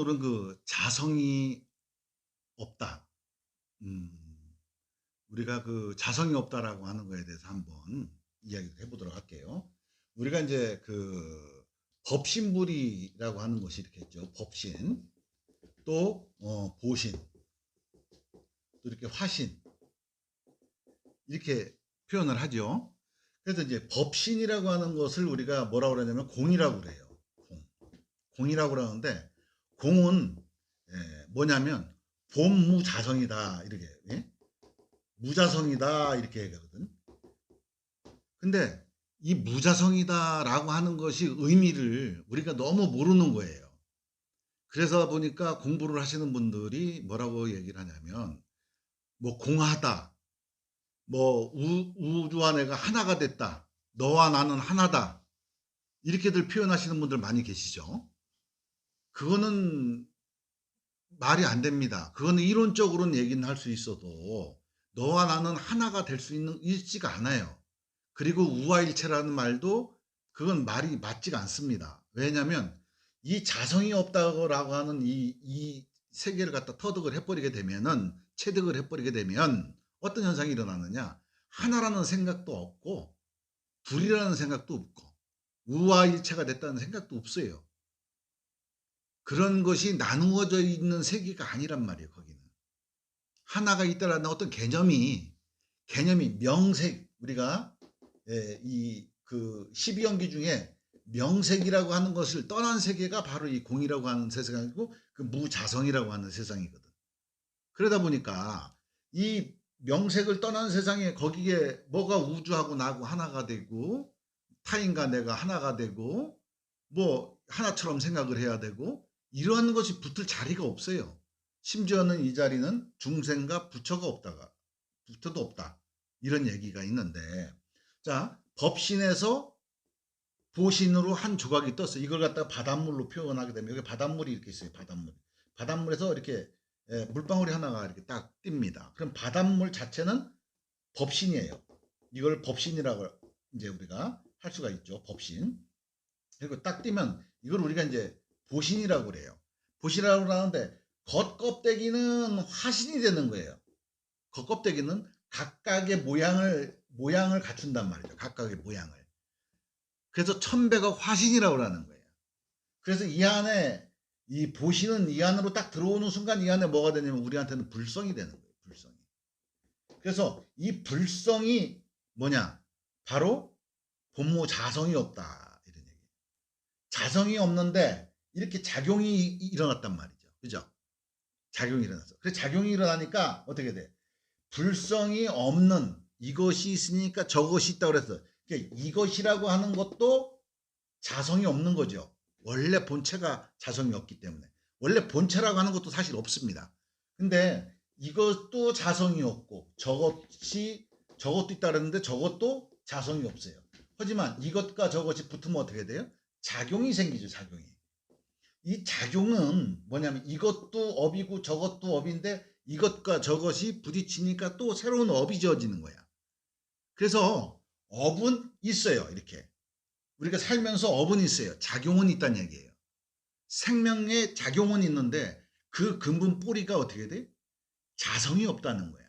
오늘은 그 자성이 없다. 음, 우리가 그 자성이 없다라고 하는 거에 대해서 한번 이야기를 해보도록 할게요. 우리가 이제 그 법신불이라고 하는 것이 이렇게 있죠. 법신, 또 보신, 또 이렇게 화신 이렇게 표현을 하죠. 그래서 이제 법신이라고 하는 것을 우리가 뭐라고 그러냐면 공이라고 그래요. 공. 공이라고 그러는데 공은 뭐냐면 본무자성이다 이렇게, 예? 무자성이다 이렇게 얘기하거든. 근데 이 무자성이다라고 하는 것이 의미를 우리가 너무 모르는 거예요. 그래서 보니까 공부를 하시는 분들이 뭐라고 얘기를 하냐면 뭐 공하다, 뭐 우주와 내가 하나가 됐다, 너와 나는 하나다, 이렇게들 표현하시는 분들 많이 계시죠. 그거는 말이 안 됩니다. 그거는 이론적으로는 얘기는 할 수 있어도 너와 나는 하나가 될 수 있지가 않아요. 그리고 우화일체라는 말도 그건 말이 맞지가 않습니다. 왜냐하면 이 자성이 없다고 하는 이 세계를 갖다 터득을 해버리게 되면은, 체득을 해버리게 되면 어떤 현상이 일어나느냐, 하나라는 생각도 없고 둘이라는 생각도 없고 우화일체가 됐다는 생각도 없어요. 그런 것이 나누어져 있는 세계가 아니란 말이에요. 거기는 하나가 있다라는 어떤 개념이 명색, 우리가 이 그 12연기 중에 명색이라고 하는 것을 떠난 세계가 바로 이 공이라고 하는 세상이고 그 무자성이라고 하는 세상이거든. 그러다 보니까 이 명색을 떠난 세상에 거기에 뭐가 우주하고 나하고 하나가 되고 타인과 내가 하나가 되고 뭐 하나처럼 생각을 해야 되고 이러한 것이 붙을 자리가 없어요. 심지어는 이 자리는 중생과 부처가 없다가 부처도 없다 이런 얘기가 있는데, 자 법신에서 보신으로 한 조각이 떴어요. 이걸 갖다가 바닷물로 표현하게 되면 여기 바닷물이 이렇게 있어요. 바닷물에서 이렇게 물방울이 하나가 이렇게 딱 띕니다. 그럼 바닷물 자체는 법신이에요. 이걸 법신이라고 이제 우리가 할 수가 있죠. 법신. 그리고 딱 띄면 이걸 우리가 이제 보신이라고 그래요. 보신이라고 하는데 겉껍데기는 화신이 되는 거예요. 겉껍데기는 각각의 모양을 갖춘단 말이죠. 각각의 모양을. 그래서 천배가 화신이라고 하는 거예요. 그래서 이 안에 이 보신은 이 안으로 딱 들어오는 순간 이 안에 뭐가 되냐면 우리한테는 불성이 되는 거예요. 불성이. 그래서 이 불성이 뭐냐? 바로 본무 자성이 없다 이런 얘기예요. 자성이 없는데 이렇게 작용이 일어났단 말이죠. 그죠? 작용이 일어났어. 그래서 작용이 일어나니까 어떻게 돼? 불성이 없는 이것이 있으니까 저것이 있다고 그랬어. 그러니까 이것이라고 하는 것도 자성이 없는 거죠. 원래 본체가 자성이 없기 때문에. 원래 본체라고 하는 것도 사실 없습니다. 근데 이것도 자성이 없고 저것도 있다 그랬는데 저것도 자성이 없어요. 하지만 이것과 저것이 붙으면 어떻게 돼요? 작용이 생기죠. 작용이. 이 작용은 뭐냐면 이것도 업이고 저것도 업인데 이것과 저것이 부딪히니까 또 새로운 업이 지어지는 거야. 그래서 업은 있어요. 이렇게 우리가 살면서 업은 있어요. 작용은 있다는 얘기예요. 생명의 작용은 있는데 그 근본 뿌리가 어떻게 돼? 자성이 없다는 거야.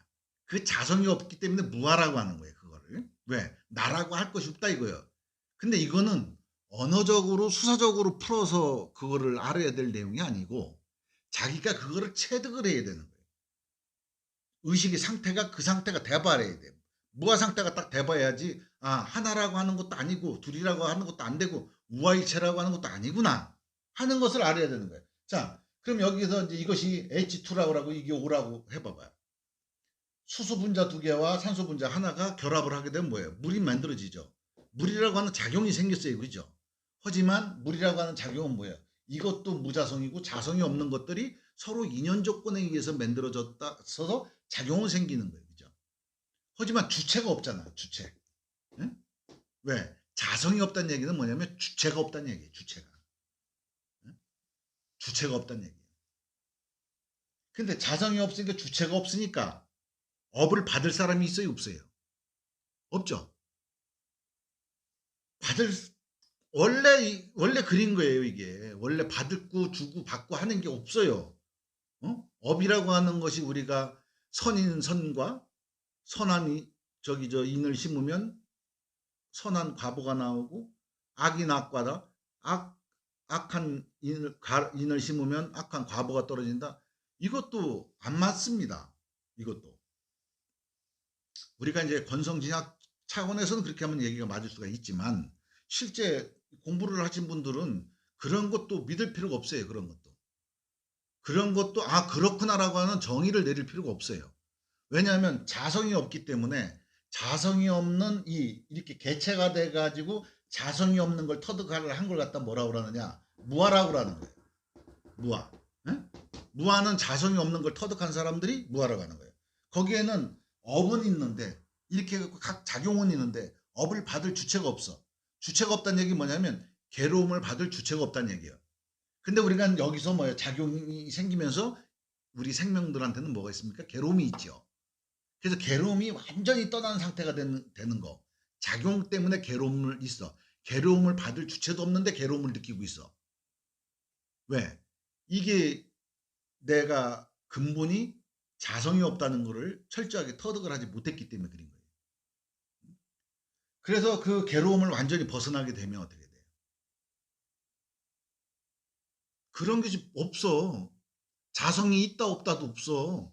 그 자성이 없기 때문에 무아라고 하는 거예요. 그거를. 왜? 나라고 할 것이 없다 이거예요. 근데 이거는 언어적으로 수사적으로 풀어서 그거를 알아야 될 내용이 아니고 자기가 그거를 체득을 해야 되는 거예요. 의식의 상태가 그 상태가 돼봐야 돼요. 무아 상태가 딱 돼봐야지 하나라고 하는 것도 아니고 둘이라고 하는 것도 안 되고 우아일체라고 하는 것도 아니구나 하는 것을 알아야 되는 거예요. 자, 그럼 여기서 이제 이것이 H2라고 하고 이게 O라고 해봐봐요. 수소 분자 두 개와 산소 분자 하나가 결합을 하게 되면 뭐예요? 물이 만들어지죠. 물이라고 하는 작용이 생겼어요. 그죠? 하지만 물이라고 하는 작용은 뭐예요? 이것도 무자성이고 자성이 없는 것들이 서로 인연 조건에 의해서 만들어져서 작용은 생기는 거예요. 그죠? 하지만 주체가 없잖아. 주체. 응? 왜? 자성이 없다는 얘기는 뭐냐면 주체가 없다는 얘기예요. 주체가. 응? 주체가 없다는 얘기예요. 근데 자성이 없으니까 주체가 없으니까 업을 받을 사람이 있어요? 없어요? 없죠. 받을 원래 그린 거예요, 이게. 원래 받고 주고 받고 하는 게 없어요. 업이라고 하는 것이 우리가 선인 선과 선한 인을 심으면 선한 과보가 나오고 악인 악과다. 악한 인을 심으면 악한 과보가 떨어진다. 이것도 안 맞습니다. 이것도. 우리가 이제 권성징악 차원에서는 그렇게 하면 얘기가 맞을 수가 있지만 실제 공부를 하신 분들은 그런 것도 믿을 필요가 없어요. 그런 것도 그렇구나라고 하는 정의를 내릴 필요가 없어요. 왜냐하면 자성이 없기 때문에 자성이 없는 이렇게 개체가 돼가지고 자성이 없는 걸 터득하려 한 걸 갖다 뭐라고 그러느냐, 무아라고 하는 거예요. 무아. 응? 무아는 자성이 없는 걸 터득한 사람들이 무아라고 하는 거예요. 거기에는 업은 있는데 이렇게 각 작용은 있는데 업을 받을 주체가 없어. 주체가 없다는 얘기 뭐냐면 괴로움을 받을 주체가 없다는 얘기예요. 근데 우리가 여기서 뭐예요? 작용이 생기면서 우리 생명들한테는 뭐가 있습니까? 괴로움이 있죠. 그래서 괴로움이 완전히 떠난 상태가 되는 거. 작용 때문에 괴로움을 있어. 괴로움을 받을 주체도 없는데 괴로움을 느끼고 있어. 왜? 이게 내가 근본이 자성이 없다는 것을 철저하게 터득을 하지 못했기 때문에 그린 거예요. 그래서 그 괴로움을 완전히 벗어나게 되면 어떻게 돼요? 그런 것이 없어. 자성이 있다 없다도 없어.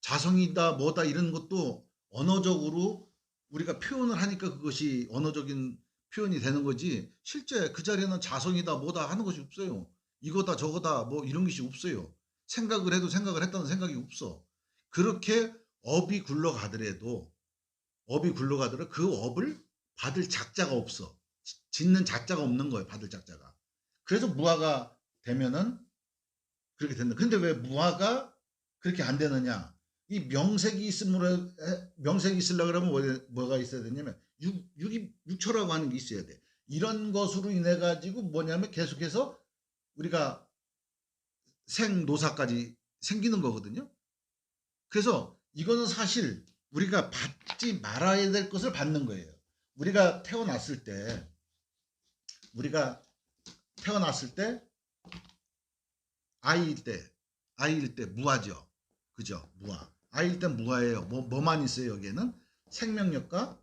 자성이다 뭐다 이런 것도 언어적으로 우리가 표현을 하니까 그것이 언어적인 표현이 되는 거지 실제 그 자리에는 자성이다 뭐다 하는 것이 없어요. 이거다 저거다 뭐 이런 것이 없어요. 생각을 해도 생각을 했다는 생각이 없어. 그렇게 업이 굴러가더라도 그 업을 받을 작자가 없어. 짓는 작자가 없는 거예요. 받을 작자가. 그래서 무아가 되면은 그렇게 된다. 근데 왜 무아가 그렇게 안 되느냐? 이 명색이 있으려고 그러면 뭐가 있어야 되냐면 육처라고 하는 게 있어야 돼. 이런 것으로 인해 가지고 뭐냐면 계속해서 우리가 생노사까지 생기는 거거든요. 그래서 이거는 사실 우리가 받지 말아야 될 것을 받는 거예요. 우리가 태어났을 때 아이일 때 무아죠. 그죠? 무아. 아이일 때 무아예요. 뭐만 있어요, 여기에는? 생명력과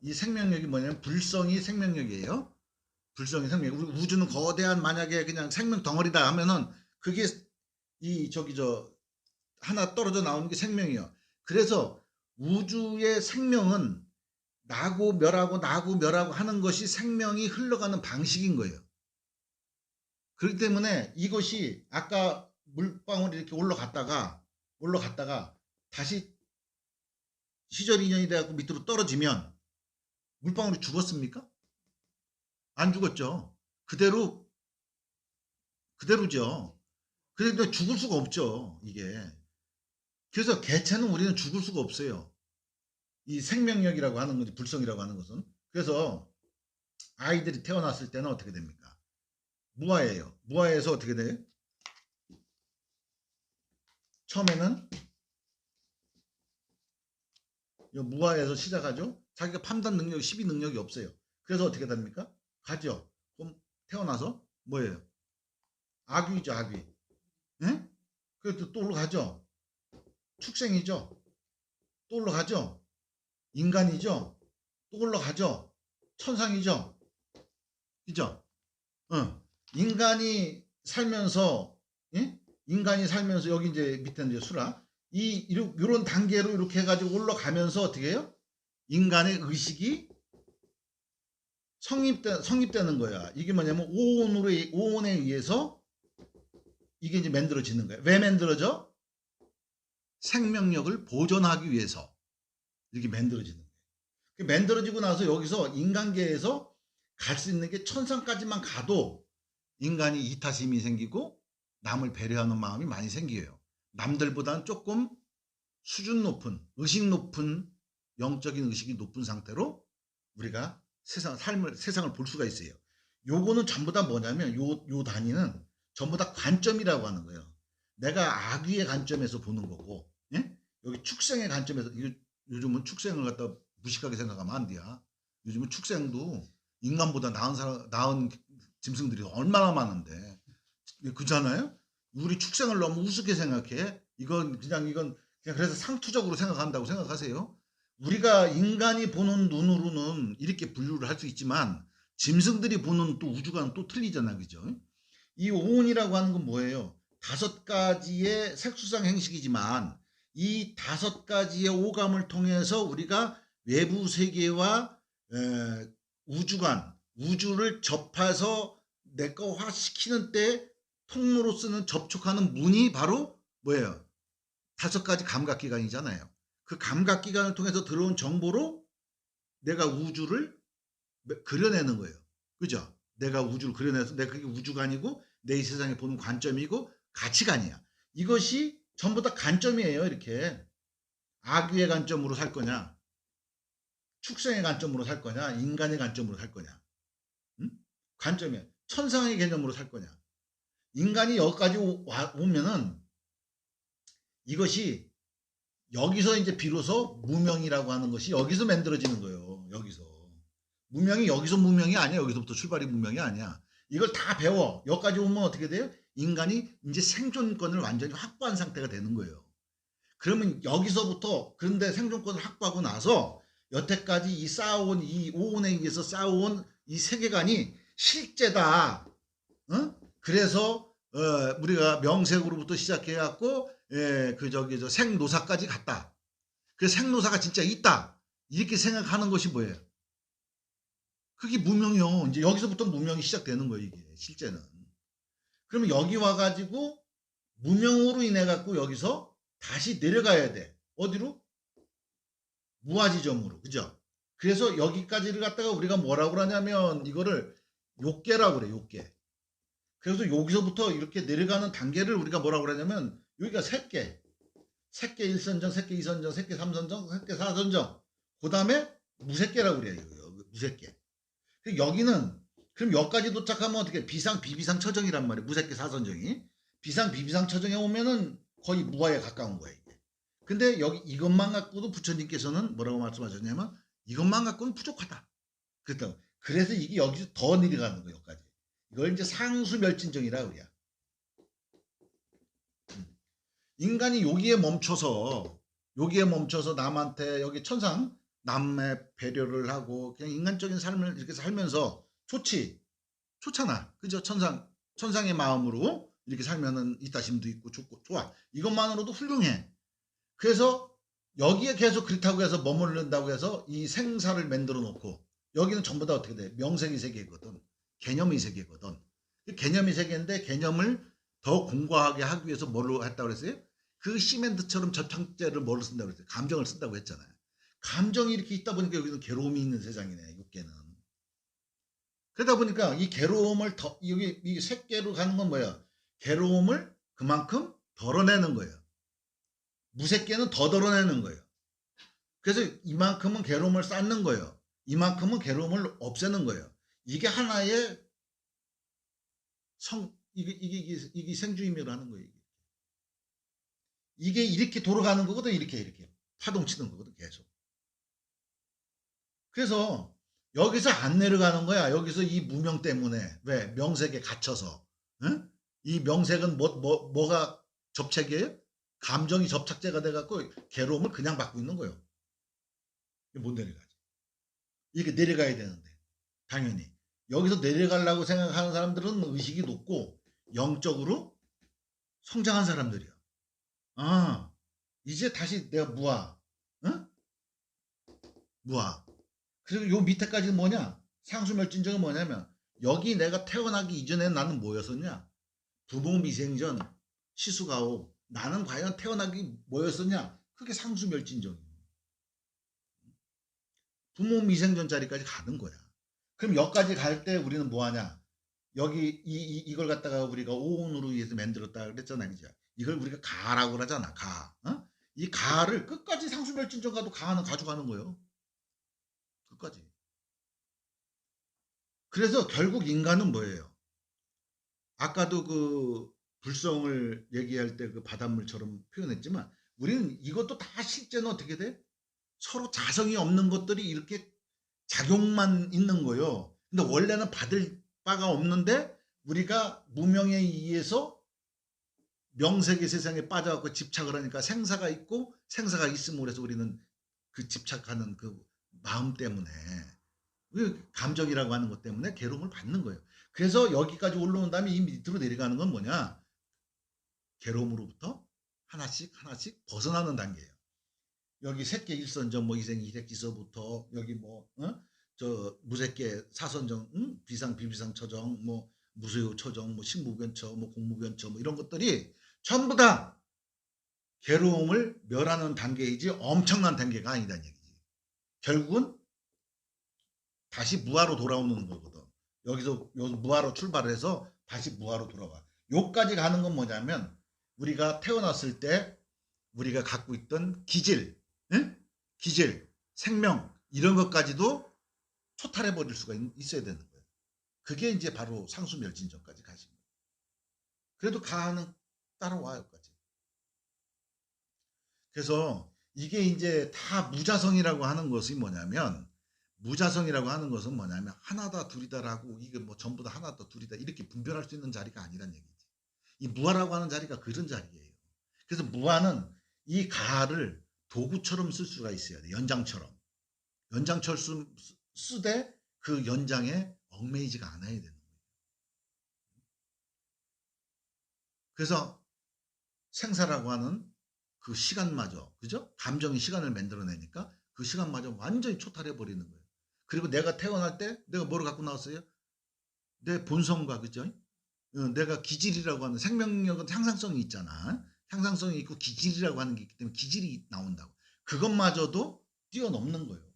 이 생명력이 뭐냐면 불성이 생명력이에요. 불성이 생명력. 우리 우주는 거대한 만약에 그냥 생명 덩어리다 하면은 그게 하나 떨어져 나오는 게 생명이에요. 그래서 우주의 생명은 나고 멸하고 하는 것이 생명이 흘러가는 방식인 거예요. 그렇기 때문에 이것이 아까 물방울이 이렇게 올라갔다가 다시 시절 인연이 돼갖고 밑으로 떨어지면 물방울이 죽었습니까? 안 죽었죠. 그대로죠. 그런데 죽을 수가 없죠. 이게. 그래서 개체는 우리는 죽을 수가 없어요. 이 생명력이라고 하는 거지 불성이라고 하는 것은. 그래서 아이들이 태어났을 때는 어떻게 됩니까? 무아예요. 무아에서 어떻게 돼요? 처음에는 무아에서 시작하죠. 자기가 판단 능력이 12 능력이 없어요. 그래서 어떻게 됩니까? 가죠. 그럼 태어나서 뭐예요? 아귀죠, 아귀. 응? 그래도 또 올라가죠. 축생이죠. 또 올라가죠. 인간이죠. 또 올라가죠. 천상이죠. 그죠? 응. 인간이 살면서 여기 이제 밑에는 이제 수라 이런 단계로 이렇게 해가지고 올라가면서 어떻게 해요? 인간의 의식이 성립되는 거야. 이게 뭐냐면 오온에 의해서 이게 이제 만들어지는 거야. 왜 만들어져? 생명력을 보존하기 위해서 이렇게 만들어지는 거예요. 만들어지고 나서 여기서 인간계에서 갈 수 있는 게 천상까지만 가도 인간이 이타심이 생기고 남을 배려하는 마음이 많이 생겨요. 남들보다는 조금 수준 높은 의식 높은 영적인 의식이 높은 상태로 우리가 세상을 볼 수가 있어요. 요거는 전부 다 뭐냐면 요 단위는 전부 다 관점이라고 하는 거예요. 내가 악의의 관점에서 보는 거고, 예? 여기 축생의 관점에서 요즘은 축생을 갖다 무식하게 생각하면 안 돼요. 요즘은 축생도 인간보다 나은 짐승들이 얼마나 많은데. 그렇잖아요? 우리 축생을 너무 우습게 생각해. 이건 그냥 그래서 상투적으로 생각한다고 생각하세요. 우리가 인간이 보는 눈으로는 이렇게 분류를 할 수 있지만 짐승들이 보는 또 우주관은 또 틀리잖아. 그죠? 이 오온이라고 하는 건 뭐예요? 5가지의 색수상 행식이지만 이 5가지의 오감을 통해서 우리가 외부 세계와 우주관, 우주를 접해서 내거화시키는 때 통로로 쓰는 접촉하는 문이 바로 뭐예요? 5가지 감각기관이잖아요. 그 감각기관을 통해서 들어온 정보로 내가 우주를 그려내는 거예요. 그죠? 내가 우주를 그려내서 내가 그게 우주관이고 내 이 세상에 보는 관점이고 가치관이야. 이것이 전부 다 관점이에요. 이렇게 아귀의 관점으로 살 거냐, 축생의 관점으로 살 거냐, 인간의 관점으로 살 거냐. 응? 관점이야. 천상의 개념으로 살 거냐. 인간이 여기까지 오면은 이것이 여기서 이제 비로소 무명이라고 하는 것이 여기서 만들어지는 거예요. 여기서. 무명이 여기서 무명이 아니야. 여기서부터 출발이 무명이 아니야. 이걸 다 배워. 여기까지 오면 어떻게 돼요? 인간이 이제 생존권을 완전히 확보한 상태가 되는 거예요. 그러면 여기서부터 그런데 생존권을 확보하고 나서 여태까지 이 오온에 의해서 쌓아온 이 세계관이 실제다. 그래서 우리가 명색으로부터 시작해갖고 저 생노사까지 갔다. 그래서 생노사가 진짜 있다. 이렇게 생각하는 것이 뭐예요? 그게 무명이요. 이제 여기서부터 무명이 시작되는 거예요. 이게 실제는. 그러면 여기 와가지고 무명으로 인해 갖고 여기서 다시 내려가야 돼. 어디로? 무아지점으로. 그죠? 그래서 여기까지를 갖다가 우리가 뭐라고 그러냐면 이거를 욕계라고 그래. 욕계. 그래서 여기서부터 이렇게 내려가는 단계를 우리가 뭐라고 그러냐면 여기가 셋계 1선정, 셋계 2선정, 셋계 3선정, 셋계 4선정. 그 다음에 무색계라고 그래요. 무색계. 여기는 그럼 여기까지 도착하면 어떻게 비상 비비상 처정이란 말이에요. 무색계 4선정이. 비상 비비상 처정에 오면은 거의 무아에 가까운 거예요. 이게. 근데 여기 이것만 갖고도 부처님께서는 뭐라고 말씀하셨냐면 이것만 갖고는 부족하다. 그래서 이게 여기서 더 내려가는 거예요. 여기까지. 이걸 이제 상수멸진정이라 그래요. 인간이 여기에 멈춰서 남한테 여기 천상 남의 배려를 하고 그냥 인간적인 삶을 이렇게 살면서 좋잖아. 그죠? 천상의 마음으로 이렇게 살면은 이타심도 있고 좋아. 이것만으로도 훌륭해. 그래서 여기에 계속 그렇다고 해서 머무른다고 해서 이 생사를 만들어 놓고 여기는 전부 다 어떻게 돼? 명색의 세계거든. 개념의 세계거든. 개념의 세계인데 개념을 더 공고하게 하기 위해서 뭘로 했다고 그랬어요? 그 시멘트처럼 접착제를 뭘로 쓴다고 그랬어요? 감정을 쓴다고 했잖아요. 감정이 이렇게 있다 보니까 여기는 괴로움이 있는 세상이네. 육계는. 그러다 보니까 이 괴로움을 여기 이 색계로 가는 건 뭐야? 괴로움을 그만큼 덜어내는 거예요. 무색계는 더 덜어내는 거예요. 그래서 이만큼은 괴로움을 쌓는 거예요. 이만큼은 괴로움을 없애는 거예요. 이게 하나의 이게 생주의미로 하는 거예요. 이게 이렇게 돌아가는 거거든. 이렇게 파동치는 거거든. 계속. 그래서 여기서 안 내려가는 거야. 여기서 이 무명 때문에. 왜? 명색에 갇혀서. 응? 이 명색은 뭐가 접착이에요? 감정이 접착제가 돼갖고 괴로움을 그냥 받고 있는 거예요. 못 내려가지. 이렇게 내려가야 되는데. 당연히. 여기서 내려가려고 생각하는 사람들은 의식이 높고 영적으로 성장한 사람들이야. 아, 이제 다시 내가 무아. 응? 무아. 그리고 요 밑에까지는 뭐냐? 상수멸진정은 뭐냐면 여기 내가 태어나기 이전에 나는 뭐였었냐? 부모 미생전 시수가오. 나는 과연 태어나기 뭐였었냐? 그게 상수멸진정이에요. 부모 미생전 자리까지 가는 거야. 그럼 여기까지 갈 때 우리는 뭐하냐? 여기 이걸 갖다가 우리가 오온으로 위해서 만들었다 그랬잖아. 이제 이걸 우리가 가라고 그러잖아. 가. 어? 이 가를 끝까지 상수멸진정 가도 가는 가져가는 거예요. 끝까지. 그래서 결국 인간은 뭐예요? 아까도 그 불성을 얘기할 때 그 바닷물처럼 표현했지만 우리는 이것도 다 실제는 어떻게 돼? 서로 자성이 없는 것들이 이렇게 작용만 있는 거예요. 근데 원래는 받을 바가 없는데 우리가 무명에 의해서 명색의 세상에 빠져갖고 집착을 하니까 생사가 있고 생사가 있음으로 해서 우리는 그 집착하는 그 마음 때문에 그 감정이라고 하는 것 때문에 괴로움을 받는 거예요. 그래서 여기까지 올라온 다음에 이 밑으로 내려가는 건 뭐냐? 괴로움으로부터 하나씩 하나씩 벗어나는 단계예요. 여기 색계 일선정 뭐 이생 이색지서부터 여기 뭐 저 무색계 사선정 비상 비비상 처정 뭐 무소유 처정 뭐 식무변처 뭐 공무변처 뭐 이런 것들이 전부 다 괴로움을 멸하는 단계이지 엄청난 단계가 아니다는 얘기지. 결국은 다시 무아로 돌아오는 거거든. 여기서 무아로 출발해서 다시 무아로 돌아와. 요까지 가는 건 뭐냐면 우리가 태어났을 때 우리가 갖고 있던 기질, 기질, 생명 이런 것까지도 초탈해 버릴 수가 있어야 되는 거예요. 그게 이제 바로 상수멸진전까지 가신 거예요. 그래도 가는 따라와요까지. 그래서 이게 이제 다 무자성이라고 하는 것이 뭐냐면 무자성이라고 하는 것은 뭐냐면 하나다 둘이다라고 이게 뭐 전부 다 하나다 둘이다 이렇게 분별할 수 있는 자리가 아니란 얘기지. 이 무아라고 하는 자리가 그런 자리예요. 그래서 무아는 이 가를 도구처럼 쓸 수가 있어야 돼. 연장처럼. 연장처럼 쓰되 그 연장에 얽매이지가 않아야 되는 거예요. 그래서 생사라고 하는 그 시간마저, 그죠? 감정이 시간을 만들어내니까 그 시간마저 완전히 초탈해 버리는 거예요. 그리고 내가 태어날 때 내가 뭐를 갖고 나왔어요? 내 본성과, 그죠? 내가 기질이라고 하는 생명력은 향상성이 있잖아. 향상성이 있고 기질이라고 하는 게 있기 때문에 기질이 나온다고. 그것마저도 뛰어넘는 거예요.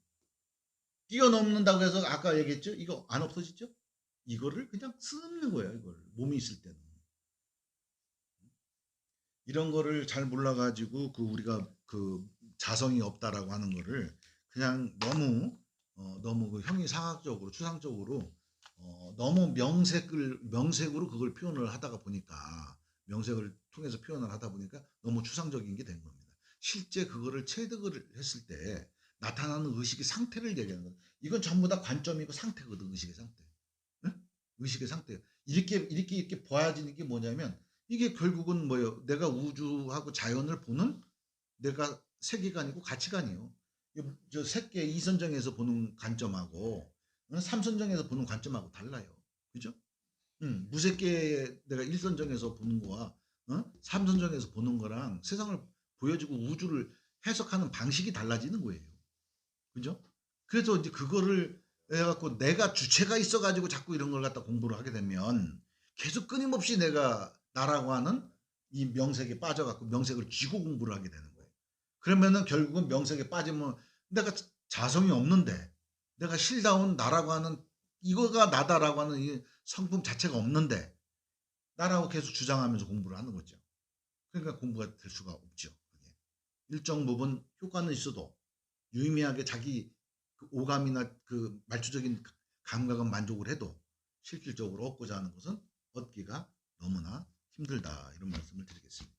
뛰어넘는다고 해서 아까 얘기했죠? 이거 안 없어지죠? 이거를 그냥 쓰는 거예요. 이걸 몸이 있을 때는. 이런 거를 잘 몰라가지고 그 우리가 그 자성이 없다라고 하는 거를 그냥 너무 그 형이상학적으로 추상적으로 너무 명색으로 그걸 표현을 하다가 보니까 명색을 통해서 표현을 하다 보니까 너무 추상적인 게 된 겁니다. 실제 그거를 체득을 했을 때 나타나는 의식의 상태를 얘기하는 거예요. 이건 전부 다 관점이고 상태거든. 의식의 상태. 응? 의식의 상태. 이렇게 보아지는 게 뭐냐면 이게 결국은 뭐예요? 내가 우주하고 자연을 보는 내가 세계관이고 가치관이요. 저 색계 이선정에서 보는 관점하고 삼선정에서 보는 관점하고 달라요. 그죠? 무색계 내가 일선정에서 보는 거와 삼선정에서 보는 거랑 세상을 보여주고 우주를 해석하는 방식이 달라지는 거예요. 그죠? 그래서 이제 그거를 해갖고 내가 주체가 있어가지고 자꾸 이런 걸 갖다 공부를 하게 되면 계속 끊임없이 내가 나라고 하는 이 명색에 빠져갖고 명색을 쥐고 공부를 하게 되는 거예요. 그러면은 결국은 명색에 빠지면 내가 자성이 없는데 내가 실다운 나라고 하는 이거가 나다라고 하는 이 성품 자체가 없는데 나라고 계속 주장하면서 공부를 하는 거죠. 그러니까 공부가 될 수가 없죠. 일정 부분 효과는 있어도 유의미하게 자기 그 오감이나 그 말초적인 감각은 만족을 해도 실질적으로 얻고자 하는 것은 얻기가 너무나 힘들다 이런 말씀을 드리겠습니다.